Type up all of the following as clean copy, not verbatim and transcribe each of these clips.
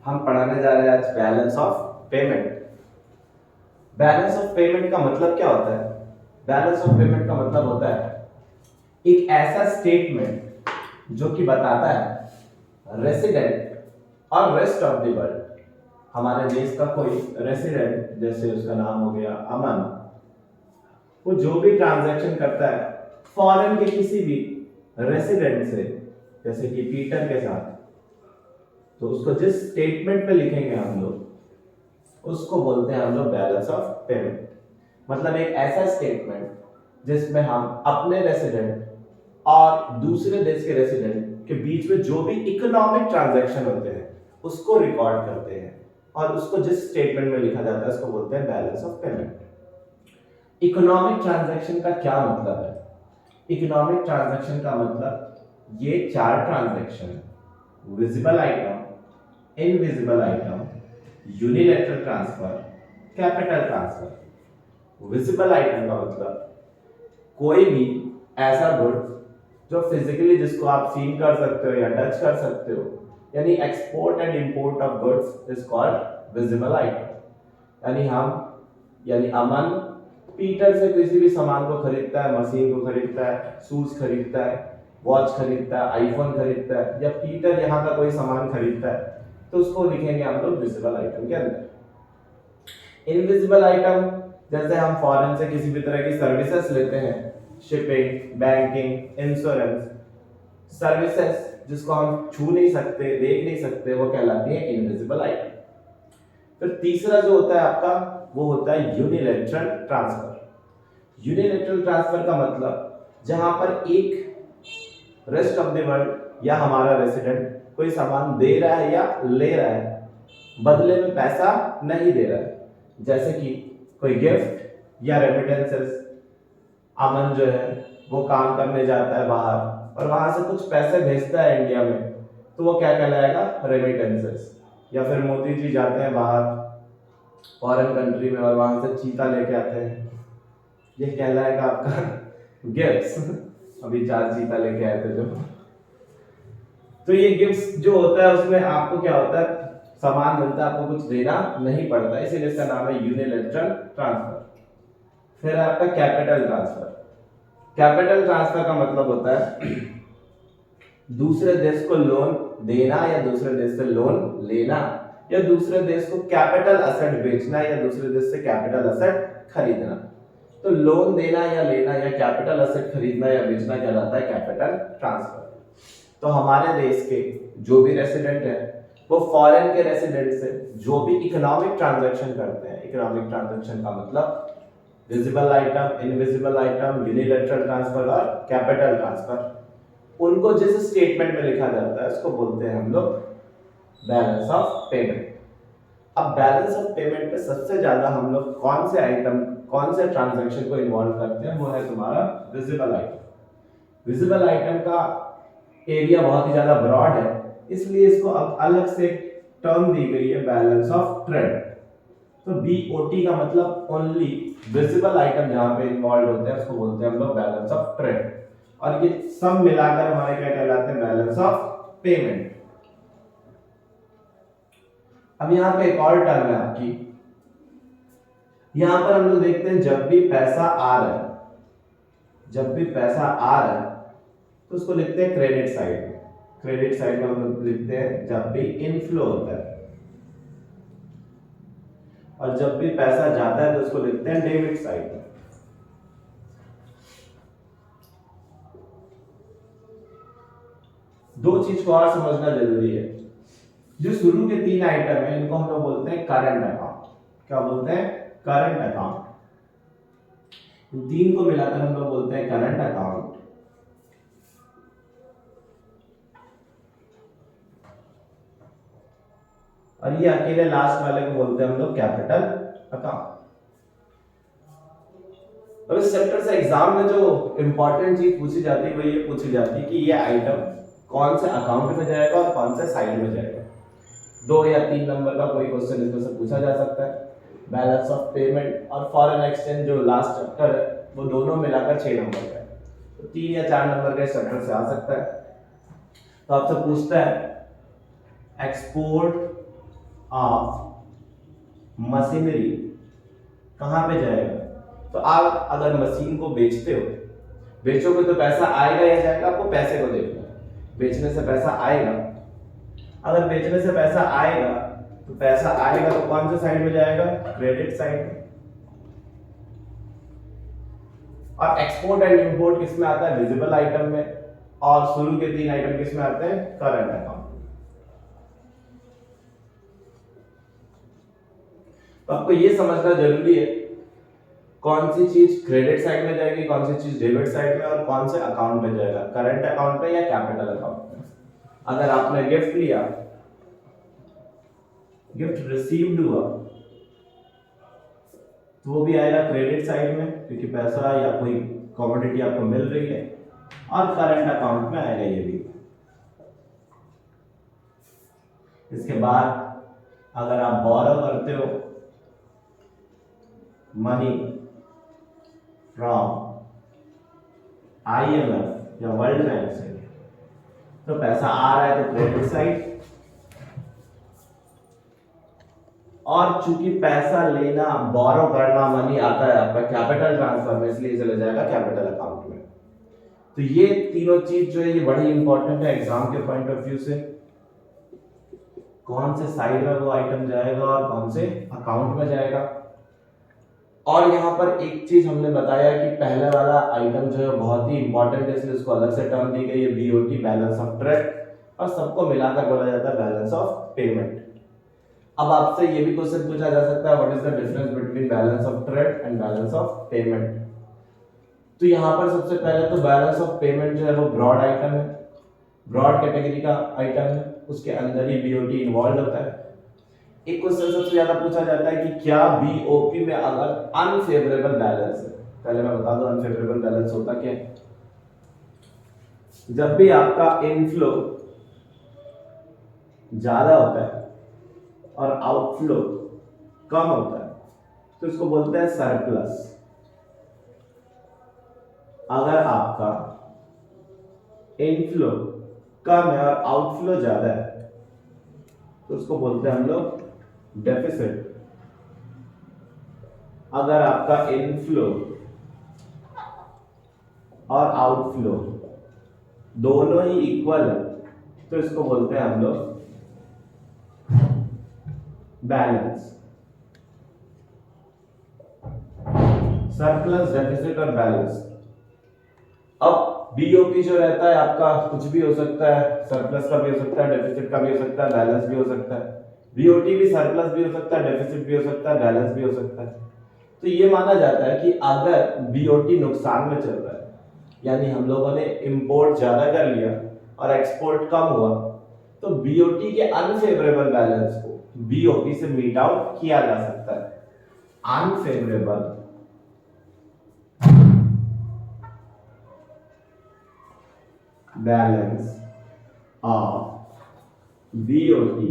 हम पढ़ाने जा रहे हैं आज balance of payment. Balance of payment का मतलब क्या होता है? बैलेंस ऑफ पेमेंट का मतलब होता है एक ऐसा स्टेटमेंट जो कि बताता है रेसिडेंट और रेस्ट ऑफ द वर्ल्ड, हमारे देश का कोई रेसिडेंट, जैसे उसका नाम हो गया अमन, वो जो भी ट्रांजैक्शन करता है फॉरेन के किसी भी रेसिडेंट से, जैसे कि पीटर के साथ, तो उसको जिस स्टेटमेंट पे लिखेंगे हम लोग उसको बोलते हैं हम लोग बैलेंस ऑफ पेमेंट। मतलब एक ऐसा स्टेटमेंट जिसमें हम अपने रेसिडेंट और दूसरे देश के रेसिडेंट के बीच में जो भी इकोनॉमिक ट्रांजैक्शन होते हैं उसको रिकॉर्ड करते हैं, और उसको जिस स्टेटमेंट में लिखा जाता है उसको बोलते हैं balance of payment. Economic transaction का क्या मतलब है? इकोनॉमिक ट्रांजैक्शन का मतलब ये चार transaction, visible item, invisible item, unilateral transfer, capital transfer. Visible item का मतलब कोई भी ऐसा गुड्स जो फिजिकली जिसको आप सीन कर सकते हो या टच कर सकते हो, यानी export and import of goods is called visible item. यानी अमन पीटर से किसी भी सामान को खरीदता है, मशीन को खरीदता है, शूज खरीदता है, वॉच खरीदता है, आईफोन खरीदता है, या पीटर यहाँ का कोई सामान खरीदता है, तो उसको लिखेंगे हम लोग विजिबल आइटम के अंदर। इनविजिबल आइटम जैसे हम फॉरेन से किसी भी तरह की सर्विसेज लेते हैं, शिपिंग, बैंकिंग, इंश्योरेंस, सर्विसेज जिसको हम छू नहीं सकते, देख नहीं सकते, वो कहलाती है इनविजिबल आइटम। फिर तीसरा जो होता है आपका वो होता है यूनिलैटरल ट्रांसफर। यूनिलैटरल ट्रांसफर का मतलब जहां पर एक रेस्ट ऑफ द वर्ल्ड या हमारा रेसिडेंट कोई सामान दे रहा है या ले रहा है, बदले में पैसा नहीं दे रहा है, जैसे कि कोई गिफ्ट या रेमिटेंसेस। अमन जो है वो काम करने जाता है बाहर और वहां से कुछ पैसे भेजता है इंडिया में, तो वो क्या कहलाएगा? रेमिटेंसेस। या फिर मोदी जी जाते हैं बाहर फॉरेन कंट्री में और वहां से चीता लेके आते हैं, ये कहलाएगा आपका गिफ्ट्स। अभी 4 चीता लेके आए थे जो, तो ये गिफ्ट्स जो होता है उसमें आपको क्या होता है, सामान मिलता है, आपको कुछ देना नहीं पड़ता, इसीलिए इसका नाम है यूनिलैटरल ट्रांसफर। फिर आपका कैपिटल ट्रांसफर। कैपिटल ट्रांसफर का मतलब होता है दूसरे देश को लोन देना या दूसरे देश से लोन लेना, या दूसरे देश को कैपिटल असेट बेचना या दूसरे देश से कैपिटल असेट खरीदना। तो लोन देना या लेना या कैपिटल असेट खरीदना या बेचना कहलाता है कैपिटल ट्रांसफर। तो हमारे देश के जो भी रेसिडेंट है वो फॉरेन के रेसिडेंट से जो भी इकोनॉमिक ट्रांजैक्शन करते हैं, इकोनॉमिक ट्रांजैक्शन का मतलब visible item, invisible item, unilateral transfer और कैपिटल ट्रांसफर, उनको जिस स्टेटमेंट में लिखा जाता है उसको बोलते हैं हम लोग बैलेंस ऑफ पेमेंट। अब बैलेंस ऑफ पेमेंट में सबसे ज्यादा हम लोग कौन से आइटम, कौन से ट्रांजैक्शन को इन्वॉल्व करते हैं, वो है तुम्हारा विजिबल आइटम। विजिबल आइटम का एरिया बहुत ही ज्यादा ब्रॉड है, इसलिए इसको अब अलग से टर्म दी गई है बैलेंस ऑफ ट्रेड। तो बीओटी का मतलब ओनली विजिबल आइटम जहां पे इन्वॉल्व होते हैं उसको बोलते हैं हम लोग बैलेंस ऑफ ट्रेड, और ये सब मिलाकर हमारे क्या कहलाते हैं? Balance of payment. अब यहाँ पे एक और टर्म है आपकी, यहां पर हम लोग देखते हैं जब भी पैसा आ रहा है, जब भी पैसा आ रहा है तो उसको लिखते हैं क्रेडिट साइड में। क्रेडिट साइड में हम लोग लिखते हैं जब भी इनफ्लो होता है, और जब भी पैसा जाता है तो उसको लिखते हैं डेबिट साइड में। दो चीज को और समझना जरूरी है, जो शुरू के 3 आइटम है इनको हम लोग बोलते हैं करंट अकाउंट। क्या बोलते हैं? Current account. इन 3 को मिलाकर हम लोग बोलते हैं करंट अकाउंट। और ये अकेले लास्ट वाले को बोलते हैं हम लोग कैपिटल अकाउंट। अब इस चैप्टर से एग्जाम में जो इंपॉर्टेंट चीज पूछी जाती है वो ये पूछी जाती है कि ये आइटम कौन से अकाउंट में जाएगा और कौन से साइड में जाएगा। 2 या 3 नंबर का कोई क्वेश्चन इसमें से पूछा जा सकता है। बैलेंस ऑफ पेमेंट और फॉरेन एक्सचेंज जो लास्ट चैप्टर है वो दोनों मिलाकर 6 नंबर का है, तो 3 या 4 नंबर का इस चैप्टर से आ सकता है। तो आपसे पूछता है एक्सपोर्ट ऑफ मशीनरी कहाँ पे जाएगा? तो आप अगर मशीन को बेचते हो, बेचोगे तो पैसा आएगा या जाएगा? आपको पैसे को देखना है। बेचने से पैसा आएगा। अगर बेचने से पैसा आएगा तो पैसा आएगा तो कौन से साइड में जाएगा? क्रेडिट साइड में। और एक्सपोर्ट एंड इंपोर्ट किस में आता है? विजिबल आइटम में। और शुरू के 3 आइटम किस में आते हैं? Current account. तो आपको ये समझना जरूरी है कौन सी चीज क्रेडिट साइड में जाएगी, कौन सी चीज डेबिट साइड में, और कौन से अकाउंट में जाएगा, करंट अकाउंट में या कैपिटल अकाउंट में। अगर आपने गिफ्ट लिया, गिफ्ट रिसीव्ड हुआ, तो वो भी आएगा क्रेडिट साइड में क्योंकि पैसा या कोई कमोडिटी आपको मिल रही है, और करंट अकाउंट में आएगा ये भी। इसके बाद अगर आप बोरो करते हो मनी फ्रॉम IMF या वर्ल्ड बैंक से, तो पैसा आ रहा है तो क्रेडिट साइड, और चूंकि पैसा लेना, बोरो करना, मनी आता है आपका कैपिटल ट्रांसफर में, इसलिए चला जाएगा कैपिटल अकाउंट में। तो ये तीनों चीज जो है ये बड़ी इंपॉर्टेंट है एग्जाम के पॉइंट ऑफ व्यू से। कौन से साइड में वो आइटम जाएगा और कौन से अकाउंट में जाएगा। और यहाँ पर एक चीज हमने बताया कि पहले वाला आइटम जो है बहुत ही इंपॉर्टेंट है, इसलिए उसको अलग से टर्म दी गई है BOT, बैलेंस ऑफ ट्रेड, और सबको मिलाकर बोला जाता है बैलेंस ऑफ पेमेंट। अब आपसे ये भी क्वेश्चन पूछा जा सकता है what is the difference between balance of trade and balance of payment. तो यहाँ पर सबसे पहले तो बैलेंस ऑफ पेमेंट जो है वो ब्रॉड आइटम है, ब्रॉड कैटेगरी का आइटम है, उसके अंदर ही BOT इन्वॉल्व होता है। एक क्वेश्चन सबसे ज्यादा पूछा जाता है कि क्या BOP में अगर अनफेवरेबल बैलेंस है, पहले मैं बता दूं अनफेवरेबल बैलेंस होता क्या है। जब भी आपका इनफ्लो ज्यादा होता है और आउटफ्लो कम होता है तो इसको बोलते हैं सरप्लस। अगर आपका इनफ्लो कम है और आउटफ्लो ज्यादा है तो उसको बोलते हैं हम लोग डेफिसिट। अगर आपका इनफ्लो और आउटफ्लो दोनों ही इक्वल है तो इसको बोलते हैं हम लोग बैलेंस। सरप्लस, डेफिसिट और बैलेंस। अब BOP जो रहता है आपका कुछ भी हो सकता है, सरप्लस का भी हो सकता है, डेफिसिट का भी हो सकता है, बैलेंस भी हो सकता है। BOT भी सरप्लस भी हो सकता है, डेफिसिट भी हो सकता है, बैलेंस भी हो सकता है। तो ये माना जाता है कि अगर BOT नुकसान में चल रहा है, यानी हम लोगों ने इंपोर्ट ज्यादा कर लिया और एक्सपोर्ट कम हुआ, तो BOT के अनफेवरेबल बैलेंस को BOP से मीट आउट किया जा सकता है। Unfavourable balance of BOT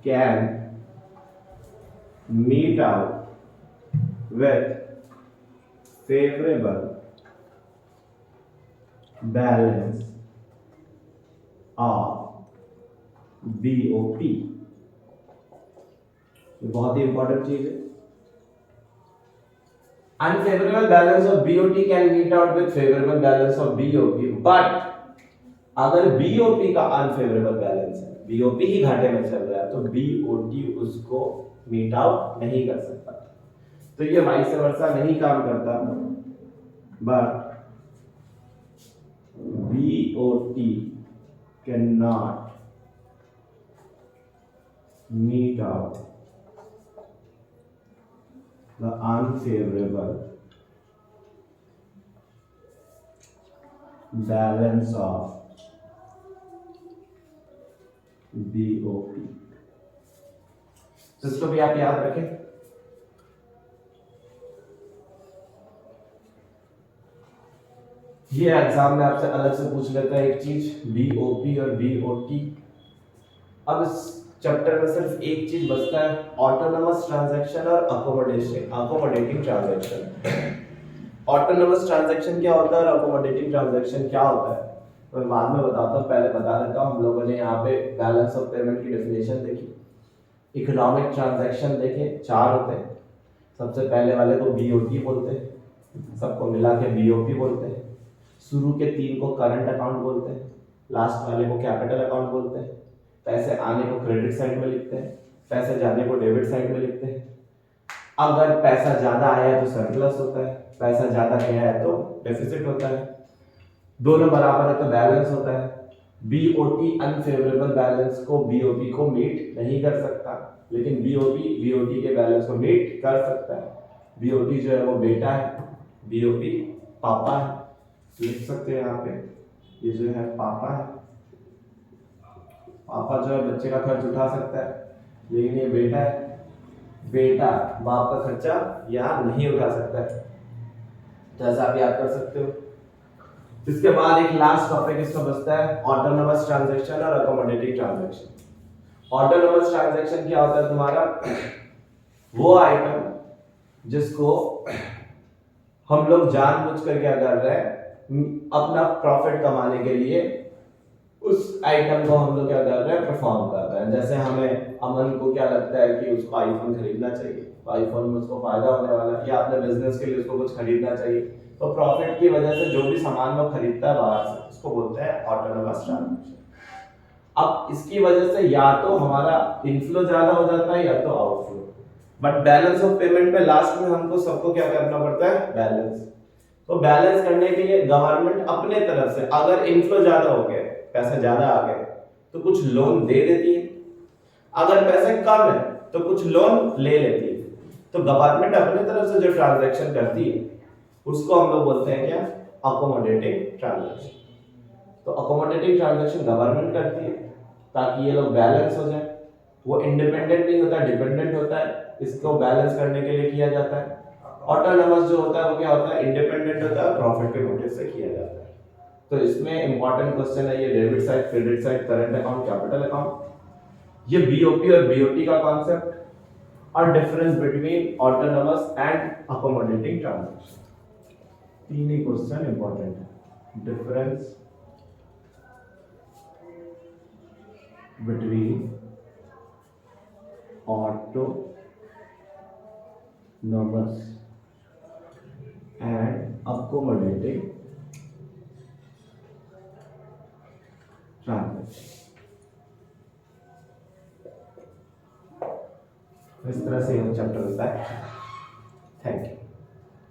can meet out with favorable balance of BOP। ये बहुत ही इंपॉर्टेंट चीज है। Unfavorable balance of BOT can meet out with favorable balance of BOP, but अगर BOP का अनफेवरेबल बैलेंस है, BOP ही घाटे में चल रहा है, तो BOT उसको मीट आउट नहीं कर सकता। तो ये वाइस वर्सा नहीं काम करता, but BOT cannot meet out the unfavorable balance of BOP। तो इसको भी आप याद रखें। ये एग्जाम में आपसे अलग से पूछ लेता है एक चीज, BOP और BOT। अब इस चैप्टर में सिर्फ एक चीज बचता है, ऑटोनोमस ट्रांजैक्शन और अकोमोडेटिंग ट्रांजैक्शन। ऑटोनोमस ट्रांजैक्शन क्या होता है और अकोमोडेटिंग ट्रांजैक्शन क्या होता है तो मैं बाद में बताता हूँ, पहले बता देता हूँ। हम लोगों ने यहाँ पे बैलेंस ऑफ पेमेंट की डेफिनेशन देखी। इकोनॉमिक ट्रांजैक्शन देखें 4 होते हैं। सबसे पहले वाले को बीओटी बोलते हैं, सबको मिला के बीओपी बोलते हैं। शुरू के 3 को करंट अकाउंट बोलते हैं, लास्ट वाले को कैपिटल अकाउंट बोलते हैं। पैसे आने को क्रेडिट साइड में लिखते हैं, पैसे जाने को डेबिट साइड में लिखते हैं। अगर पैसा ज्यादा आया तो सरप्लस होता है, पैसा ज्यादा गया है तो डेफिसिट होता है। दोनों बराबर है तो बैलेंस होता है। बीओटी अनफेवरेबल बैलेंस को बीओपी को मीट नहीं कर सकता, लेकिन बीओपी बीओटी के बैलेंस को मीट कर सकता है। बीओटी जो है वो बेटा है, बीओपी पापा है, लिख सकते हैं यहाँ पे, ये जो है पापा है। पापा जो है बच्चे का खर्च उठा सकता है, लेकिन ये बेटा है, बेटा बाप का खर्चा यहाँ नहीं उठा सकता है। तो ऐसा आप याद कर सकते हो। इसके बाद एक लास्ट टॉपिक इसमें बचता है ऑटोनोमस ट्रांजैक्शन और अकोमोडेटिंग ट्रांजैक्शन। ऑटोनोमस ट्रांजैक्शन क्या होता है तुम्हारा, वो आइटम जिसको हम लोग जानबूझकर क्या कर रहे हैं, अपना प्रॉफिट कमाने के लिए उस आइटम को हम लोग क्या कर रहे हैं, परफॉर्म कर रहे हैं। जैसे हमें अमन को क्या लगता है कि उसको आईफोन खरीदना चाहिए, आईफोन में उसको फायदा होने वाला है, या अपने बिजनेस के लिए उसको कुछ खरीदना चाहिए, तो प्रॉफिट की वजह से जो भी सामान वो खरीदता है बाहर से, उसको बोलते हैं ऑटोनोमस ट्रांजैक्शन। अब इसकी वजह से या तो हमारा इनफ्लो ज्यादा हो जाता है या तो outflow, but balance of payment पे लास्ट में हमको सबको क्या करना पड़ता है, बैलेंस। तो बैलेंस करने के लिए गवर्नमेंट अपने तरफ से अगर इनफ्लो ज्यादा हो गए, पैसे ज्यादा आ गए, तो कुछ लोन दे देती है, अगर पैसे कम है तो कुछ लोन ले लेती है। तो गवर्नमेंट अपने तरफ से जो ट्रांजैक्शन करती है उसको हम लोग बोलते हैं क्या, अकोमोडेटिंग ट्रांजैक्शन। तो अकोमोडेटिंग ट्रांजैक्शन गवर्नमेंट करती है ताकि ये लोग बैलेंस हो जाए। वो इंडिपेंडेंट नहीं होता, डिपेंडेंट होता है, इसको बैलेंस करने के लिए किया जाता है। ऑटोनोमस जो होता है वो क्या होता है, इंडिपेंडेंट होता है, प्रॉफिट के मोटिव से किया जाता है। तो इसमें इंपॉर्टेंट क्वेश्चन है ये debit side, credit side, current account, capital account, ये बीओपी और बीओटी का कॉन्सेप्ट और difference between autonomous and accommodating transaction. तीन ही क्वेश्चन इंपॉर्टेंट है, difference between autonomous and accommodating transaction। इस तरह से चैप्टर होता है। Thank you.